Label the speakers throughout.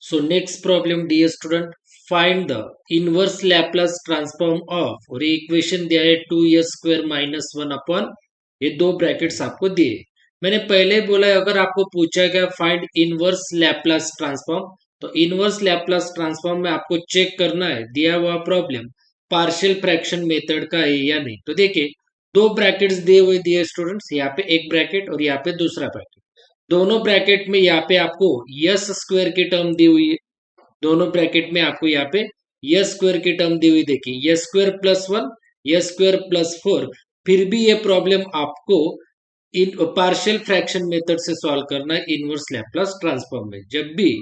Speaker 1: So next problem, dear student, find the inverse Laplace transform of, और ये equation दिया है 2s² माइनस वन अपॉन, ये दो ब्रैकेट्स आपको दिए। मैंने पहले बोला है अगर आपको पूछा गया फाइंड इनवर्स लैप्लास ट्रांसफॉर्म, तो इनवर्स लैप्लास ट्रांसफॉर्म में आपको चेक करना है दिया हुआ प्रॉब्लम पार्शियल फ्रैक्शन मेथड का है या नहीं। तो देखिए दो ब्रैकेट्स दिए हुए दिए स्टूडेंट्स, यहाँ पे एक ब्रैकेट और यहाँ पे दूसरा ब्रैकेट। दोनों ब्रैकेट में यहाँ पे आपको यस स्क्वायर की टर्म दी हुई है, दोनों ब्रैकेट में आपको यहाँ पे यस स्क्वायर की टर्म दी हुई, देखिए yes square plus one, yes square plus four. फिर भी ये प्रॉब्लम आपको इन पार्शियल फ्रैक्शन मेथड से सॉल्व करना है इनवर्स लैप्लास ट्रांसफॉर्म में। जब भी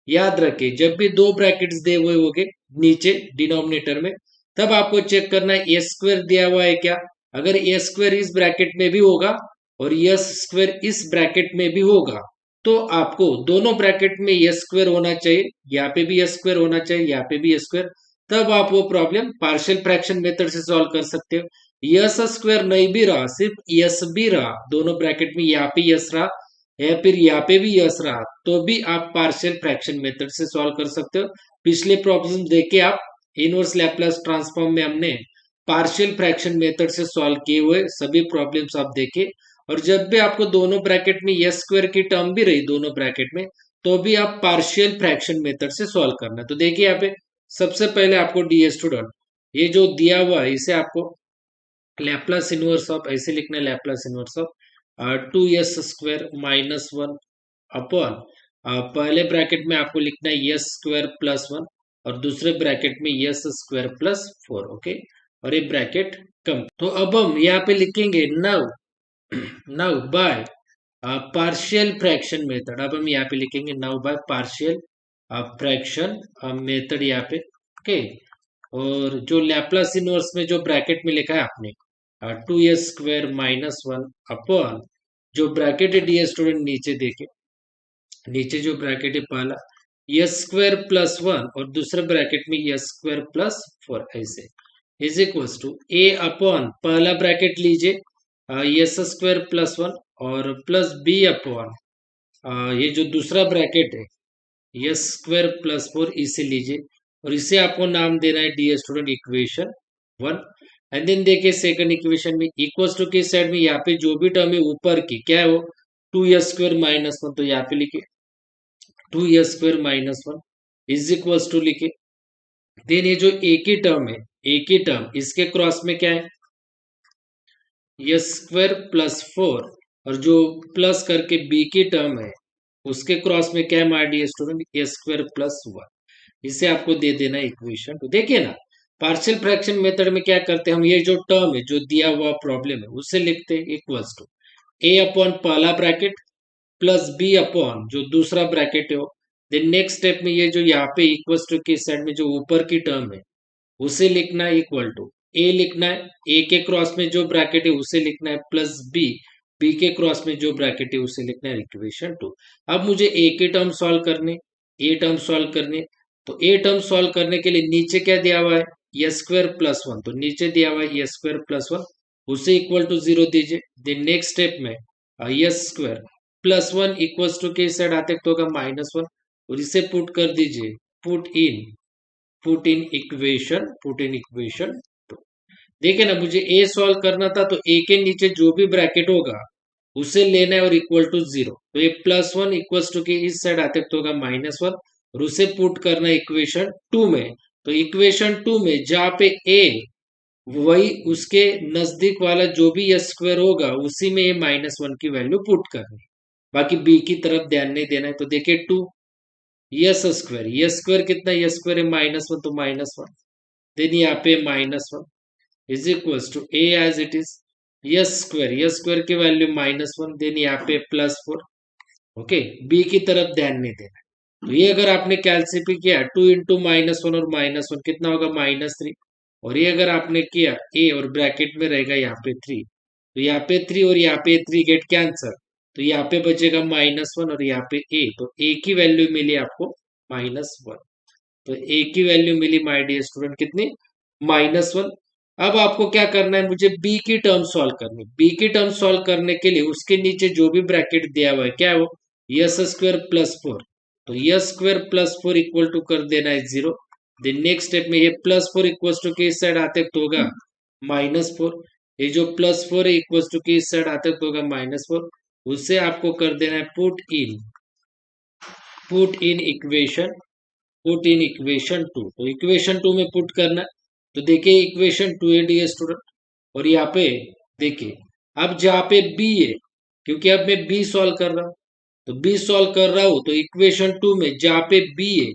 Speaker 1: याद रखे, जब भी दो ब्रैकेट्स दिए हुए होंगे नीचे डिनोमिनेटर में, तब आपको चेक करना है एस स्क्वायर दिया हुआ है क्या। अगर एस स्क्वायर इस ब्रैकेट में भी होगा और यस स्क्वायर इस ब्रैकेट में भी होगा, तो आपको दोनों ब्रैकेट में यस स्क्वायर होना चाहिए, यहाँ पे भी यस स्क्वायर होना चाहिए, यहाँ पे भी यस स्क्वायर। तब आप वो प्रॉब्लम पार्शियल फ्रैक्शन मेथड से सॉल्व कर सकते हो। यस स्क्वायर नहीं भी रहा, सिर्फ यस भी रहा, दोनों ब्रैकेट में यहाँ पे यस रहा या फिर यहाँ पे भी यस रहा, तो भी आप पार्शियल फ्रैक्शन मेथड से सॉल्व कर सकते हो। पिछले प्रॉब्लम देखे आप, इनवर्स लैप्लास ट्रांसफॉर्म में हमने पार्शियल फ्रैक्शन मेथड से सॉल्व किए हुए सभी प्रॉब्लम्स आप देखे। और जब भी आपको दोनों ब्रैकेट में यस स्क्वायर की टर्म भी रही दोनों ब्रैकेट में, तो भी आप पार्शियल फ्रैक्शन मेथड से सॉल्व करना। तो देखिए यहाँ पे सबसे पहले आपको डी स्टूडेंट, ये जो दिया हुआ है इसे आपको लैप्लास इनवर्स ऑफ ऐसे लिखना है, Laplace inverse of 2s² minus one upon, पहले ब्रैकेट में आपको लिखना है यस स्क्वायर प्लस वन और दूसरे ब्रैकेट में S square plus four. Okay, और ये ब्रैकेट कम। तो अब हम यहाँ पे लिखेंगे now, now by partial fraction method. अब हम यहाँ पे लिखेंगे now by partial fraction method यहाँ पे। ओके, और जो लैप्लास इनवर्स में जो ब्रैकेट में लिखा है आपने 2s² माइनस वन अपॉन, जो ब्रैकेट है डी स्टूडेंट नीचे देखे, नीचे जो ब्रैकेट है पहला यस स्क्वायर प्लस वन और दूसरे ब्रैकेट में यस स्क्वायर प्लस फोर, ऐसे is equals to A upon, पहला ब्रैकेट लीजिए यस स्क्वायर प्लस वन और प्लस बी अपॉन ये जो दूसरा ब्रैकेट है यस स्क्वायर प्लस फोर, इसे लीजिए और इसे आपको नाम देना है the student equation one. And then देखिए सेकंड इक्वेशन में इक्वल्स टू के साइड में यहाँ पे जो भी टर्म है ऊपर की क्या है वो 2s² माइनस वन, तो यहाँ पे लिखे 2s² minus one is equals to लिखे। देन ये जो एक ही टर्म है, एक ही टर्म, इसके क्रॉस में क्या है यस स्क्वायर प्लस फोर, और जो प्लस करके बी की टर्म है उसके क्रॉस में क्या है my dear student A square plus one, इसे आपको दे देना इक्वेशन। तो देखिए ना पार्शियल फ्रैक्शन मेथड में क्या करते हैं हम, ये जो टर्म है जो दिया हुआ प्रॉब्लम है उसे लिखते हैं इक्वल्स टू ए अपॉन पहला ब्रैकेट प्लस बी अपॉन जो दूसरा ब्रैकेट है। देन नेक्स्ट स्टेप में ये जो यहाँ पे इक्वल्स टू के साइड में जो ऊपर की टर्म है उसे लिखना है इक्वल टू ए लिखना है, ए के क्रॉस में जो ब्रैकेट है उसे लिखना है प्लस बी, बी के क्रॉस में जो ब्रैकेट है उसे लिखना है इक्वेशन टू। अब मुझे ए के टर्म सॉल्व करने, ए टर्म सॉल्व करने, तो ए टर्म सॉल्व करने के लिए नीचे क्या दिया हुआ है यस स्क्वायर प्लस वन, तो नीचे दिया हुआ है यस स्क्वायर प्लस वन, उसे इक्वल टू जीरो दीजिए। देन नेक्स्ट स्टेप में S square plus one equals to के साइड आते तो होगा माइनस वन, और इसे पुट कर दीजिए, put in equation, put in equation two. देखिए ना मुझे ए सॉल्व करना था, तो ए के नीचे जो भी ब्रैकेट होगा उसे लेना है और इक्वल टू जीरो, तो ये प्लस वन इक्वल्स टू के इस साइड आते तो होगा माइनस वन, और उसे पुट करना है इक्वेशन टू में। तो इक्वेशन टू में जहां पे ए वही उसके नजदीक वाला जो भी यस स्क्वायर होगा उसी में ये माइनस वन की वैल्यू पुट करनी है, बाकी बी की तरफ ध्यान नहीं देना है। तो देखिए two S square, S square कितना, यस स्क्वायर है माइनस वन, तो माइनस वन, देन यहाँ पे minus one is equals to A as it is S square, S square की वैल्यू माइनस वन, देन यहाँ पे प्लस फोर। ओके, बी की तरफ ध्यान नहीं देना। तो ये अगर आपने कैलसिफाई किया टू इंटू माइनस वन और माइनस वन कितना होगा माइनस थ्री, और ये अगर आपने किया ए और ब्रैकेट में रहेगा यहाँ पे थ्री, तो यहाँ पे थ्री और यहाँ पे थ्री गेट कैंसर, तो यहाँ पे बचेगा माइनस वन और यहाँ पे ए, तो ए की वैल्यू मिली आपको माइनस वन। तो ए की वैल्यू मिली माय डियर स्टूडेंट कितनी, माइनस वन। अब आपको क्या करना है, मुझे बी की टर्म सॉल्व करनी, बी की टर्म सॉल्व करने के लिए उसके नीचे जो भी ब्रैकेट दिया हुआ है क्या है वो यस स्क्वायर प्लस फोर, तो S square plus 4 equal to कर देना है 0। देन नेक्स्ट स्टेप में ये प्लस 4 इक्वल टू के इस साइड आते तो होगा -4। ये जो +4 है इक्वल टू के इस साइड आते तो होगा -4। उससे आपको कर देना है पुट इन इक्वेशन 2। तो इक्वेशन 2 में पुट करना है। तो देखिए इक्वेशन 2 है डियर स्टूडेंट, और यहाँ पे देखिए अब जहाँ पे बी है, क्योंकि अब मैं बी सॉल्व कर रहा हूँ, तो बी सॉल्व कर रहा हूँ तो इक्वेशन 2 में जहाँ पे बी है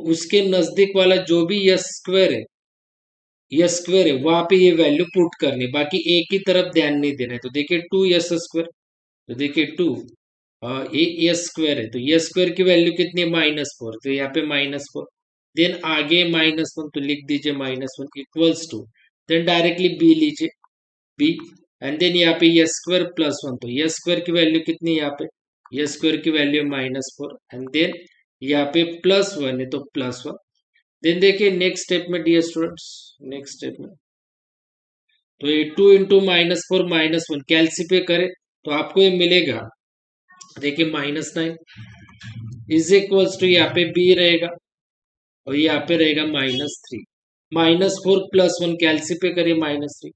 Speaker 1: उसके नजदीक वाला जो भी यस स्क्वायर है वहां पे ये वैल्यू पुट करनी, बाकी एक की तरफ ध्यान नहीं देना है। तो देखिए 2 यस स्क्वायर, तो देखिए 2 ये यस स्क्वायर है, तो यस स्क्वायर की वैल्यू कितनी है -4, तो यहाँ पे -4। देन आगे -1, तो लिख दीजिए -1 equals to, then directly B लीजिए बी, एंड देन यहाँ पे यस स्क्वायर +1, तो यस स्क्वायर की वैल्यू कितनी है यहाँ पे, यस स्क्वायर की वैल्यू -4, एंड देन यहाँ पे +1 है तो +1। देन देखिए नेक्स्ट स्टेप में डियर स्टूडेंट्स, नेक्स्ट स्टेप में तो ये 2 इंटू -4 -1 कैलसिफाई करे तो आपको ये मिलेगा, देखिए -9 इज इक्वल्स टू यहाँ पे बी रहेगा और यहाँ पे रहेगा -3। -4 +1 कैलसिफाई करिए -3,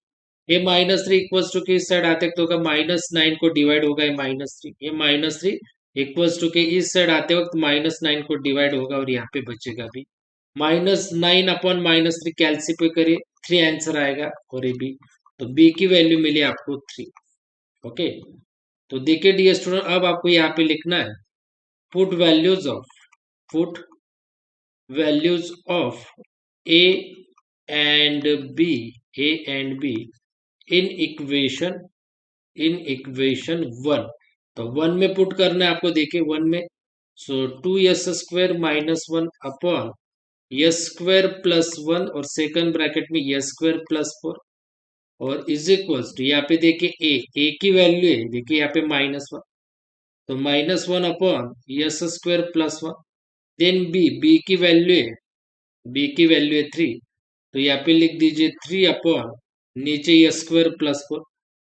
Speaker 1: ये -3 इक्वल्स टू के इस साइड आते तो होगा -9 को डिवाइड होगा ये -3, ये -3 इक्वल्स टू के इस साइड आते वक्त -9 को डिवाइड होगा और यहाँ पे बचेगा भी -9 अपॉन -3 कैलसिफाई करिए 3 आंसर आएगा, और ये बी, तो बी की वैल्यू मिली आपको 3। ओके, तो देखिए डियर स्टूडेंट अब आपको यहाँ पे लिखना है put put values of A and B A and B in equation 1। तो 1 में पुट करना है आपको, देखिए 1 में, सो 2s² -1 अपॉन s² +1 और सेकंड ब्रैकेट में s² +4 और इज इक्वल्स टू यहाँ पे देखिए ए की वैल्यू है, देखिए यहाँ पे -1, तो -1 अपॉन s² +1। देन बी की वैल्यू है, बी की वैल्यू है 3, तो यहाँ पे लिख दीजिए 3 अपॉन नीचे s² +4,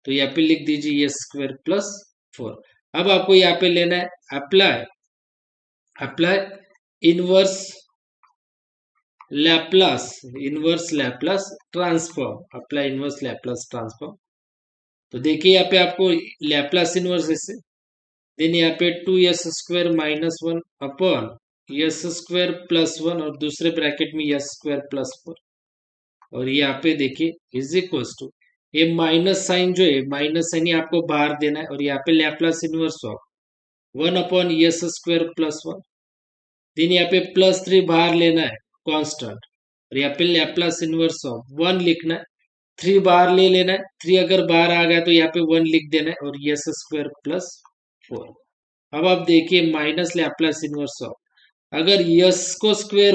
Speaker 1: तो यहाँ पे लिख दीजिए s² +4। अब आपको यहाँ पे लेना है apply inverse Laplace transform, apply inverse Laplace transform. तो देखिए यहाँ पे आपको लैप्लास इनवर्स ऐसे, देन यहाँ पे 2s² -1 अपॉन s² +1 और दूसरे ब्रैकेट में s² +4, और यहाँ पे देखिए इज इक्वल्स टू, ये माइनस साइन जो है माइनस साइन ही आपको बाहर देना है, और यहाँ पे Laplace inverse of 1 upon s² +1, then यहाँ पे +3 बाहर लेना है कांस्टेंट, और यहाँ पे लैप्लास इनवर्स ऑफ 1 लिखना है, 3 बाहर ले लेना है, 3 अगर बाहर आ गया तो यहाँ पे 1 लिख देना है और s² +4। अब आप देखिए माइनस लैप्लास इनवर्स ऑफ, अगर यस को स्क्वायर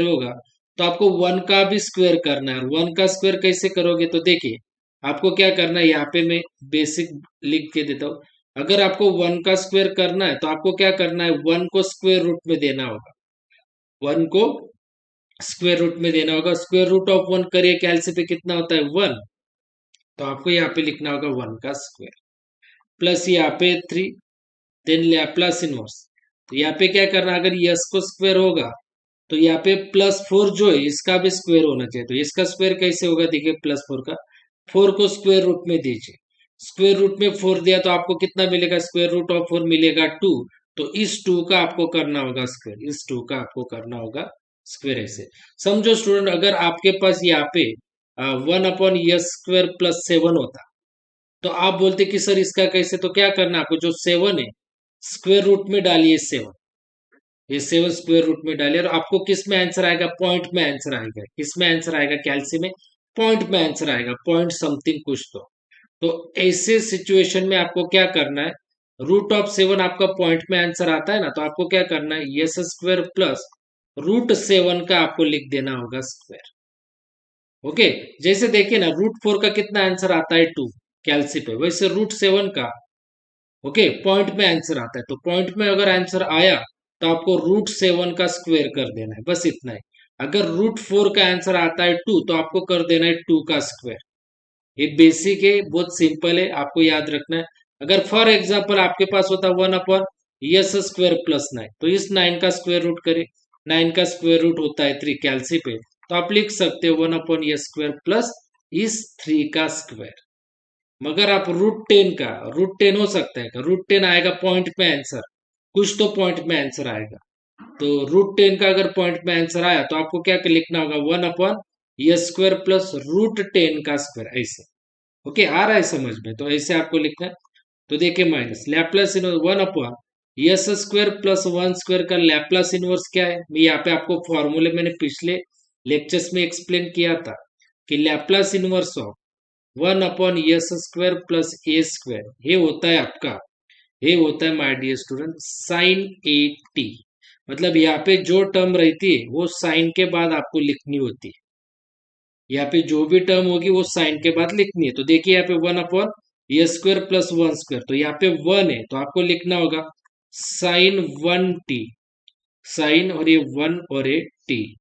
Speaker 1: होगा तो आपको 1 का भी स्क्वायर करना है, और 1 का स्क्वायर कैसे करोगे, तो देखिए आपको क्या करना है, यहाँ पे मैं बेसिक लिख के देता हूँ। अगर आपको 1 का स्क्वायर करना है तो आपको क्या करना है, 1 को स्क्वायर रूट में देना होगा, 1 को स्क्वायर रूट में देना होगा। स्क्वायर रूट ऑफ 1 करिए कैलसी पे कितना होता है 1, तो आपको यहाँ पे लिखना होगा 1 का स्क्वायर प्लस यहाँ पे 3, देन लैप्लास इनवर्स। तो यहाँ पे क्या करना, अगर यस को स्क्वायर होगा तो यहाँ पे +4 जो है इसका भी स्क्वायर होना चाहिए, तो इसका स्क्वायर कैसे होगा, देखिए +4 का 4 को स्क्वायर रूट में दीजिए, स्क्वायर रूट में 4 दिया तो आपको कितना मिलेगा, स्क्वायर रूट ऑफ 4 मिलेगा 2, तो इस 2 का आपको करना होगा स्क्वायर, इस 2 का आपको करना होगा स्क्वायर। ऐसे समझो स्टूडेंट, अगर आपके पास यहाँ पे 1/s² +7 होता तो आप बोलते कि सर इसका कैसे, तो क्या करना आपको, जो 7 है स्क्वायर रूट में डालिए 7, ये 7 स्क्वायर रूट में डालिए, और आपको किस में आंसर आएगा, पॉइंट में आंसर आएगा, किसमें आंसर आएगा, कैल्सी में पॉइंट में आंसर आएगा, पॉइंट समथिंग कुछ तो ऐसे सिचुएशन में आपको क्या करना है, √7 आपका पॉइंट में आंसर आता है ना, तो आपको क्या करना है, s² प्लस √7 का आपको लिख देना होगा स्क्वायर। ओके, जैसे देखिए ना √4 का कितना आंसर आता है 2 कैल्सी पे, वैसे √7 का ओके पॉइंट में आंसर आता है, तो पॉइंट में अगर आंसर आया तो आपको √7 का स्क्वायर कर देना है, बस इतना ही। अगर √4 का आंसर आता है 2 तो आपको कर देना है 2 का स्क्वायर। ये बेसिक है, बहुत सिंपल है, आपको याद रखना है। अगर फॉर एग्जाम्पल आपके पास होता 1 अपॉन यस स्क्वायर प्लस 9, तो इस 9 का स्क्वायर रूट करें, 9 का स्क्वायर रूट होता है 3 कैलसी पे, तो आप लिख सकते हो 1/s² प्लस इस 3 का स्क्वायर। मगर आप रूट टेन हो सकता है, रूट 10 आएगा पॉइंट में आंसर, कुछ तो पॉइंट में आंसर आएगा। तो रूट 10 का अगर पॉइंट में आंसर आया तो आपको क्या लिखना होगा, 1/s² प्लस रूट 10 का स्क्वायर, ऐसे। ओके, आ रहा है समझ में, तो ऐसे आपको लिखना है। तो देखिए minus Laplace inverse 1/s² plus 1² का लैप्लास इनवर्स क्या है, मैं यहाँ पे आपको फॉर्मूले मैंने पिछले लेक्चर्स में एक्सप्लेन किया था कि Laplace inverse of 1/s² plus a², ये होता है आपका, ये होता है my dear student sine A T. मतलब यहाँ पे जो टर्म रहती है वो साइन के बाद आपको लिखनी होती है, यहाँ पे जो भी टर्म होगी वो साइन के बाद लिखनी है। तो देखिए यहाँ पे 1/s² प्लस 1², तो यहाँ पे 1 है तो आपको लिखना होगा साइन 1t, साइन और ये 1 और ये टी,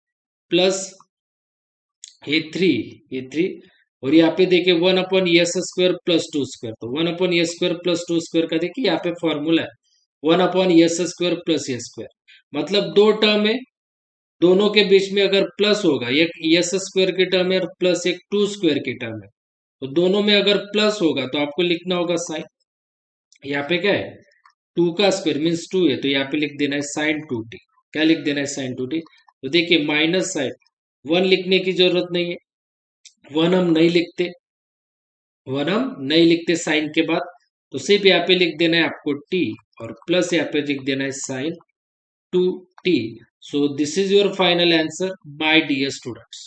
Speaker 1: प्लस ये थ्री और यहाँ पे देखिए 1/s² प्लस 2², तो 1/s² प्लस 2² का देखिए यहाँ पे फॉर्मूला है 1/s² प्लस a²। मतलब दो टर्म है, दोनों के बीच में अगर प्लस होगा, एक s² की टर्म है और प्लस एक 2² की टर्म है, तो दोनों में अगर प्लस होगा तो आपको लिखना होगा साइन, यहाँ पे क्या है 2 का स्क्वायर मीन्स 2 है, तो यहाँ पे लिख देना है साइन 2t। क्या लिख देना है, साइन 2t। तो देखिए माइनस साइन 1 लिखने की जरूरत नहीं है, 1 हम नहीं लिखते, 1 हम नहीं लिखते साइन के बाद, तो सिर्फ यहाँ पे लिख देना है आपको t और प्लस यहाँ पे लिख देना है sine 2t। So this is your final answer my dear students.